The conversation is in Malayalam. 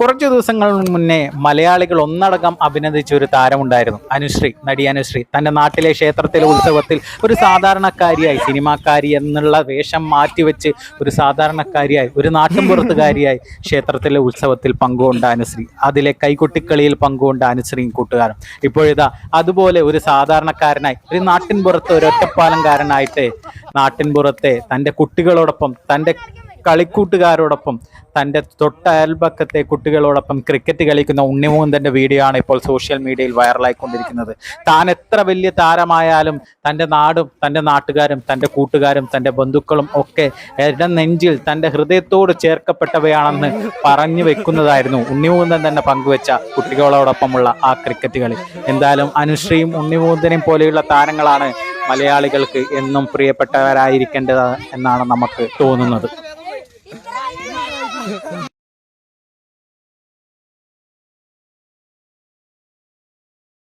കുറച്ചു ദിവസങ്ങൾക്ക് മുന്നേ മലയാളികൾ ഒന്നടങ്കം അഭിനന്ദിച്ച ഒരു താരമുണ്ടായിരുന്നു, അനുശ്രീ. നടി അനുശ്രീ തൻ്റെ നാട്ടിലെ ക്ഷേത്രത്തിലെ ഉത്സവത്തിൽ ഒരു സാധാരണക്കാരിയായി, സിനിമാക്കാരി എന്നുള്ള വേഷം മാറ്റിവെച്ച് ഒരു സാധാരണക്കാരിയായി, ഒരു നാട്ടിൻപുറത്തുകാരിയായി ക്ഷേത്രത്തിലെ ഉത്സവത്തിൽ പങ്കുകൊണ്ട അനുശ്രീ, അതിലെ കൈകൊട്ടിക്കളിയിൽ പങ്കുകൊണ്ട അനുശ്രീയും കൂട്ടുകാരും ഇപ്പോഴിതാ അതുപോലെ ഒരു സാധാരണക്കാരനായി, ഒരു നാട്ടിൻപുറത്ത് ഒരു ഒറ്റപ്പാലംകാരനായിട്ട് നാട്ടിൻപുറത്തെ തൻ്റെ കുട്ടികളോടൊപ്പം, തൻ്റെ കളിക്കൂട്ടുകാരോടൊപ്പം, തൻ്റെ തൊട്ടയൽപക്കത്തെ കുട്ടികളോടൊപ്പം ക്രിക്കറ്റ് കളിക്കുന്ന ഉണ്ണിമുകുന്ദൻ്റെ വീഡിയോ ആണ് ഇപ്പോൾ സോഷ്യൽ മീഡിയയിൽ വൈറലായിക്കൊണ്ടിരിക്കുന്നത്. താൻ എത്ര വലിയ താരമായാലും തൻ്റെ നാടും തൻ്റെ നാട്ടുകാരും തൻ്റെ കൂട്ടുകാരും തൻ്റെ ബന്ധുക്കളും ഒക്കെ നെഞ്ചിൽ തൻ്റെ ഹൃദയത്തോട് ചേർക്കപ്പെട്ടവയാണെന്ന് പറഞ്ഞു വെക്കുന്നതായിരുന്നു ഉണ്ണിമുകുന്ദൻ തന്നെ പങ്കുവെച്ച കുട്ടികളോടൊപ്പമുള്ള ആ ക്രിക്കറ്റ് കളി. എന്തായാലും അനുശ്രീയും ഉണ്ണിമുകുന്ദനെയും പോലെയുള്ള താരങ്ങളാണ് മലയാളികൾക്ക് എന്നും പ്രിയപ്പെട്ടവരായിരിക്കേണ്ടത് എന്നാണ് നമുക്ക് തോന്നുന്നത്.